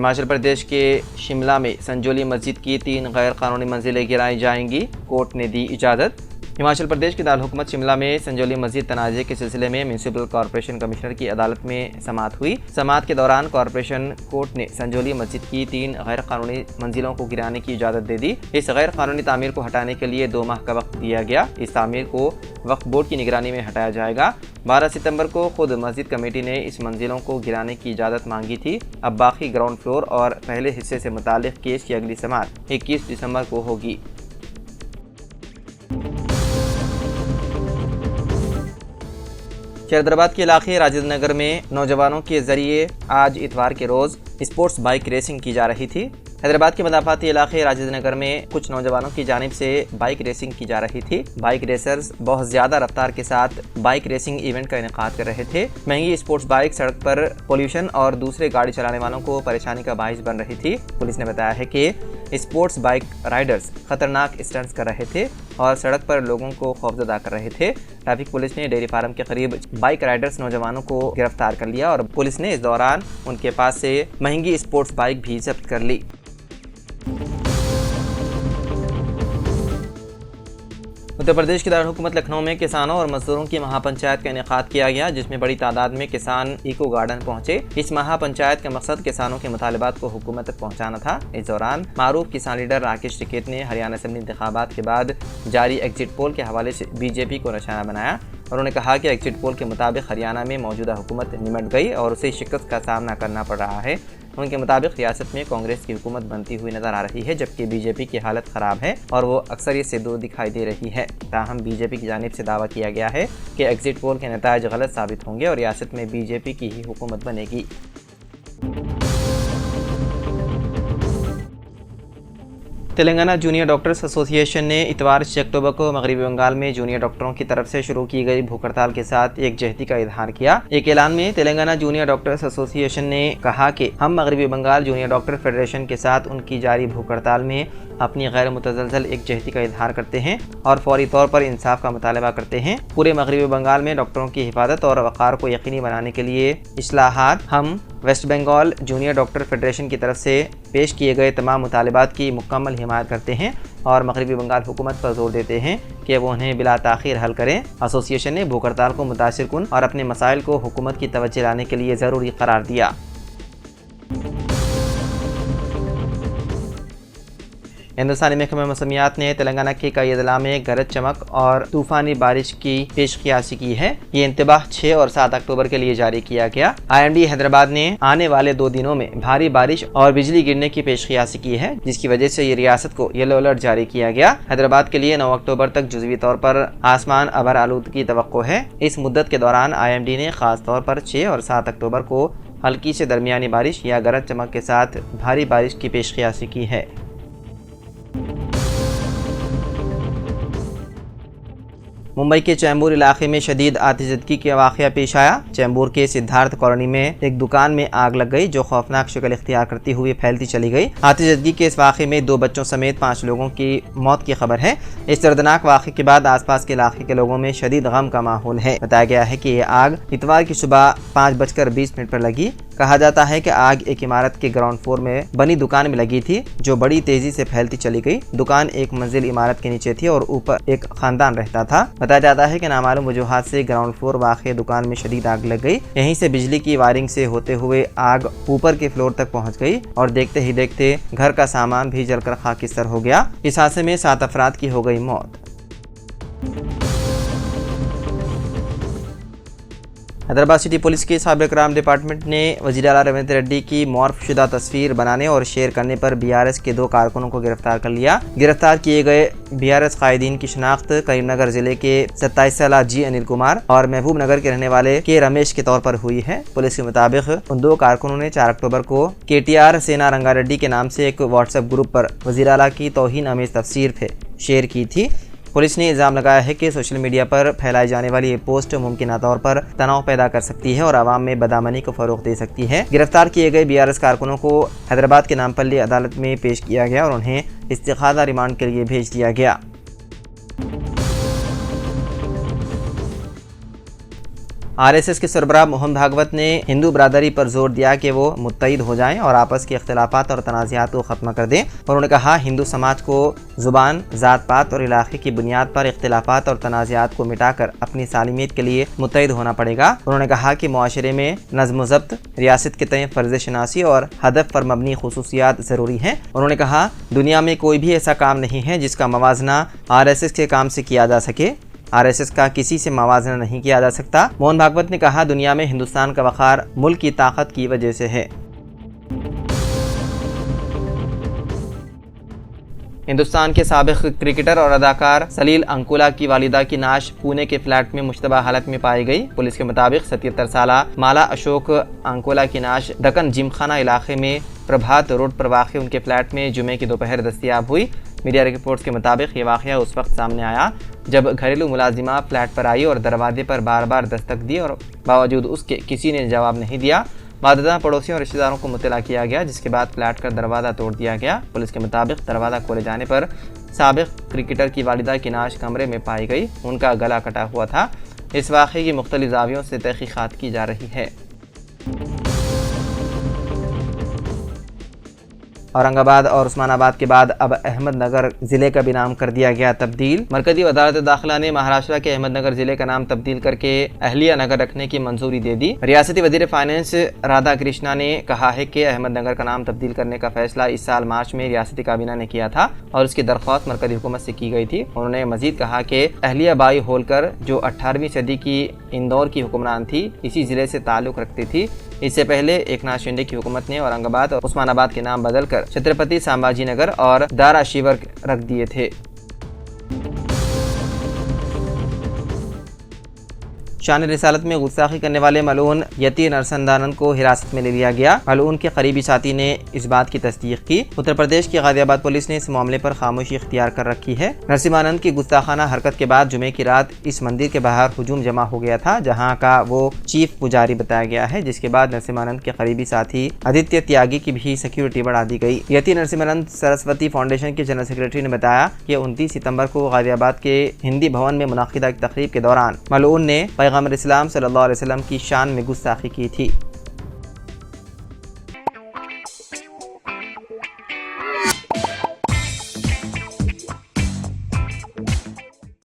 हिमाचल प्रदेश के शिमला में संजौली मस्जिद की 3 गैर कानूनी मंजिलें गिराई जाएंगी, कोर्ट ने दी इजाज़त। हिमाचल प्रदेश के दारकूमत शिमला में संजौली मस्जिद तनाज़े के सिलसिले में म्यूनसिपल कॉरपोरेशन कमिश्नर की अदालत में समाअत हुई। समाअत के दौरान कॉरपोरेशन कोर्ट ने संजौली मस्जिद की 3 गैर कानूनी मंजिलों को गिराने की इजाज़त दे दी। इस गैर कानूनी तामीर को हटाने के लिए 2 माह का वक्त दिया गया। इस तामीर को वक्फ बोर्ड की निगरानी में हटाया जाएगा। 12 सितंबर को खुद मस्जिद कमेटी ने इस मंजिलों को गिराने की इजाज़त मांगी थी। अब बाकी ग्राउंड फ्लोर और पहले हिस्से से मुताल्लिक़ केस की अगली समाअत 21 दिसंबर को होगी। शहरदराबाद के इलाके राजेंद्र नगर में नौजवानों के जरिए आज इतवार के रोज़ स्पोर्ट्स बाइक रेसिंग की जा रही थी। हैदराबाद के मदाफाती इलाके राजेंद्र नगर में कुछ नौजवानों की जानिब से बाइक रेसिंग की जा रही थी। बाइक रेसर्स बहुत ज़्यादा रफ्तार के साथ बाइक रेसिंग इवेंट का इनेकाद कर रहे थे। महंगी स्पोर्ट्स बाइक सड़क पर पोल्यूशन और दूसरे गाड़ी चलाने वालों को परेशानी का बाइस बन रही थी। पुलिस ने बताया है कि स्पोर्ट्स बाइक राइडर्स खतरनाक स्टंट्स कर रहे थे और सड़क पर लोगों को खौफजदा कर रहे थे। ट्रैफिक पुलिस ने डेयरी फार्म के करीब बाइक राइडर्स नौजवानों को गिरफ्तार कर लिया और पुलिस ने इस दौरान उनके पास से महंगी स्पोर्ट्स बाइक भी जब्त कर ली। उत्तर प्रदेश के दारकूमत लखनऊ में किसानों और मजदूरों की महापंचायत का इनेकाद किया गया, जिसमें बड़ी तादाद में किसान इको गार्डन पहुंचे। इस महापंचायत का मकसद किसानों के मुतालिबात को हुकूमत तक पहुंचाना था। इस दौरान मारूफ किसान लीडर राकेश टिकैत ने हरियाणा असेंबली इंतखाबात के बाद जारी एग्जिट पोल के हवाले से बीजेपी को निशाना बनाया। उन्होंने कहा कि एग्जिट पोल के मुताबिक हरियाणा में मौजूदा हुकूमत निमट गई और उसे शिकस्त का सामना करना पड़ रहा है। उनके मुताबिक रियासत में कांग्रेस की हुकूमत बनती हुई नजर आ रही है, जबकि बीजेपी की हालत ख़राब है और वो अक्सरियत से दूर दिखाई दे रही है। ताहम बीजेपी की जानिब से दावा किया गया है कि एग्जिट पोल के नतायज गलत साबित होंगे और रियासत में बीजेपी की ही हुकूमत बनेगी। तेलंगाना जूनियर डॉक्टर्स एसोसिएशन ने इतवार 6 अक्टूबर को मगरबी बंगाल में जूनियर डॉक्टरों की तरफ से शुरू की गई भूख हड़ताल के साथ एकजहती का इजहार किया। एक ऐलान में तेलंगाना जूनियर डॉक्टर्स एसोसिएशन ने कहा कि हम मगरबी बंगाल जूनियर डॉक्टर फेडरेशन के साथ उनकी जारी भूख हड़ताल में अपनी गैर मुतज़लज़ल एकजहती का इजहार करते हैं और फौरी तौर पर इंसाफ का मुतालबा करते हैं। पूरे मगरबी बंगाल में डॉक्टरों की हिफाजत और वक़ार को यकीनी बनाने के लिए इस्लाहात हम West Bengal junior doctor federation की तरफ से पेश किए गए तमाम मुतालिबात की मुकम्मल हिमायत करते हैं और मगरबी बंगाल हुकूमत पर जोर देते हैं कि वो उन्हें बिला ताख़ीर हल करें। एसोसिएशन ने भूख हड़ताल को मुतासिर कुन और अपने मसाइल को हुकूमत की तवज्जो लाने के लिए ज़रूरी करार दिया। हिंदुस्तानी महकमा मौसमियात ने तेलंगाना के कई अजला में गरज चमक और तूफ़ानी बारिश की पेशकियासी की है। ये इंतबाह 6 और 7 अक्टूबर के लिए जारी किया गया। IMD हैदराबाद ने आने वाले 2 दिनों में भारी बारिश और बिजली गिरने की पेशकियासी की है, जिसकी वजह से ये रियासत को येलो अलर्ट जारी किया गया। हैदराबाद के लिए 9 अक्टूबर तक जुज़वी तौर पर आसमान अबर आलूदगी की तवक्को है। इस मुद्दत के दौरान IMD ने खास तौर पर 6 और 7 अक्टूबर को हल्की से दरमियानी बारिश या गरज चमक के साथ भारी बारिश की पेशकियासी की है। मुंबई के चैम्बूर इलाके में शदीद आतिशबाजी का वाक़या पेश आया। चैम्बूर के सिद्धार्थ कॉलोनी में एक दुकान में आग लग गई, जो खौफनाक शक्ल इख्तियार करती हुई फैलती चली गई। आतिशबाजी के इस वाक़े में 2 बच्चों समेत 5 लोगों की मौत की खबर है। इस दर्दनाक वाक़े के बाद आसपास के इलाके के लोगों में शदीद गम का माहौल है। बताया गया है कि यह आग इतवार की सुबह 5:20 पर लगी। कहा जाता है कि आग एक इमारत के ग्राउंड फ्लोर में बनी दुकान में लगी थी, जो बड़ी तेजी से फैलती चली गई। दुकान एक मंजिल इमारत के नीचे थी और ऊपर एक खानदान रहता था। बताया जाता है कि नामालूम वजूहात से ग्राउंड फ्लोर वाक़े दुकान में शदीद आग लग गई। यहीं से बिजली की वायरिंग से होते हुए आग ऊपर के फ्लोर तक पहुंच गई और देखते ही देखते घर का सामान भी जलकर खाकिस्तर हो गया। इस हादसे में 7 अफराद की हो गई मौत। हैदराबाद सिटी पुलिस के साइबर क्राइम डिपार्टमेंट ने वज़ीर आला रेवंत रेड्डी की मॉर्फ शुदा तस्वीर बनाने और शेयर करने पर BRS के 2 कारकुनों को गिरफ्तार कर लिया। गिरफ्तार किए गए BRS कायदीन की शनाख्त करीमनगर जिले के 27 साला G अनिल कुमार और महबूब नगर के रहने वाले के रमेश के तौर पर हुई है। पुलिस के मुताबिक उन 2 कारकुनों ने 4 अक्टूबर को KTR सेना रंगारेड्डी के नाम से एक व्हाट्सएप ग्रुप पर वज़ीर आला की तौहीन आमेज तस्वीर शेयर की थी। पुलिस ने इल्ज़ाम लगाया है कि सोशल मीडिया पर फैलाई जाने वाली ये पोस्ट मुमकिन तौर पर तनाव पैदा कर सकती है और आवाम में बदअमनी को फ़रोग़ दे सकती है। गिरफ्तार किए गए BRS कारकुनों को हैदराबाद के नामपल्ली अदालत में पेश किया गया और उन्हें इस्तिग़ासा रिमांड के लिए भेज दिया गया। आरएसएस के सरबराह मोहन भागवत ने हिंदू बरादरी पर जोर दिया कि वो मुत्तहिद हो जाएं और आपस के इख्तिलाफात और तनाज़ात को ख़त्म कर दें। उन्होंने कहा हिंदू समाज को ज़ुबान, ज़ात पात और इलाके की बुनियाद पर इख्तिलाफात और तनाज़ात को मिटाकर अपनी सालिमियत के लिए मुत्तहिद होना पड़ेगा। उन्होंने कहा कि मुआशरे में नज़्म व ज़ब्त, रियासत के तय फ़र्ज़ शनासी और हदफ पर मबनी खुसूसियात ज़रूरी हैं। उन्होंने कहा दुनिया में कोई भी ऐसा काम नहीं है जिसका मवाजना आरएसएस के काम से किया जा सके। आरएसएस का किसी से मवाजना नहीं किया जा सकता। मोहन भागवत ने कहा दुनिया में हिंदुस्तान का वक़ार मुल्क की ताकत की वजह से है। हिंदुस्तान के साबिक क्रिकेटर और अदाकार सलील अंकोला की वालिदा की नाश पुणे के फ्लैट में मुश्तबा हालत में पाई गई। पुलिस के मुताबिक 77 साला माला अशोक अंकोला की नाश दक्कन जिमखाना इलाके में प्रभात रोड पर वाक़ उनके फ्लैट में जुमे की दोपहर दस्तयाब हुई। मीडिया रिपोर्ट्स के मुताबिक ये वाक़या उस वक्त सामने आया जब घरेलू मुलाजिमा फ्लैट पर आई और दरवाजे पर बार बार दस्तक दी और बावजूद उसके किसी ने जवाब नहीं दिया। बाददा पड़ोसियों और रिश्तेदारों को मुतला किया गया, जिसके बाद फ्लैट का दरवाज़ा तोड़ दिया गया। पुलिस के मुताबिक दरवाज़ा खोले जाने पर साबिक क्रिकेटर की वालिदा की नाश कमरे में पाई गई। उनका गला कटा हुआ था। इस वाक़े की मुख्तलिफ ज़ावियों से तहक़ीक़ात की जा रही है। औरंगाबाद और उस्मानाबाद के बाद अब अहमदनगर ज़िले का भी नाम कर दिया गया तब्दील। मरकज़ी वज़ारत दाखिला ने महाराष्ट्र के अहमदनगर ज़िले का नाम तब्दील करके अहलिया नगर रखने की मंजूरी दे दी। रियासती वज़ीर फाइनेंस राधा कृष्णा ने कहा है कि अहमदनगर का नाम तब्दील करने का फैसला इस साल मार्च में रियासती काबीना ने किया था और उसकी दरख्वास्त मरकज़ी हुकूमत से की गई थी। उन्होंने मज़ीद कहा कि अहलिया बाई होलकर जो 18वीं सदी की इंदौर की हुक्मरान थी, इसी ज़िले से ताल्लुक़ रखती थी। इससे पहले एकनाथ शिंदे की हुकूमत ने औरंगाबाद और उस्मानाबाद के नाम बदलकर छत्रपति संभाजी नगर और दारा शिवर रख दिए थे। शान रिसालत में गुस्ताखी करने वाले मलून यती नरसंदानंद को हिरासत में ले लिया गया। मलून के करीबी साथी ने इस बात की तस्दीक की। उत्तर प्रदेश की गाजियाबाद पुलिस ने इस मामले पर खामोशी इख्तियार कर रखी है। नरसिम्हानंद की गुस्ताखाना हरकत के बाद जुमे की रात इस मंदिर के बाहर हुजूम जमा हो गया था, जहां का वो चीफ पुजारी बताया गया है, जिसके बाद नरसिम्हानंद के करीबी साथी आदित्य त्यागी की भी सिक्योरिटी बढ़ा दी गई। यती नरसिम्हानंद सरस्वती फाउंडेशन के जनरल सेक्रेटरी ने बताया कि 29 सितंबर को गाजियाबाद के हिंदी भवन में मुनाकिदा तकरीब के दौरान मलून ने पैगम्बर इस्लाम सल्लल्लाहु अलैहि वसल्लम की शान में गुस्ताखी की थी।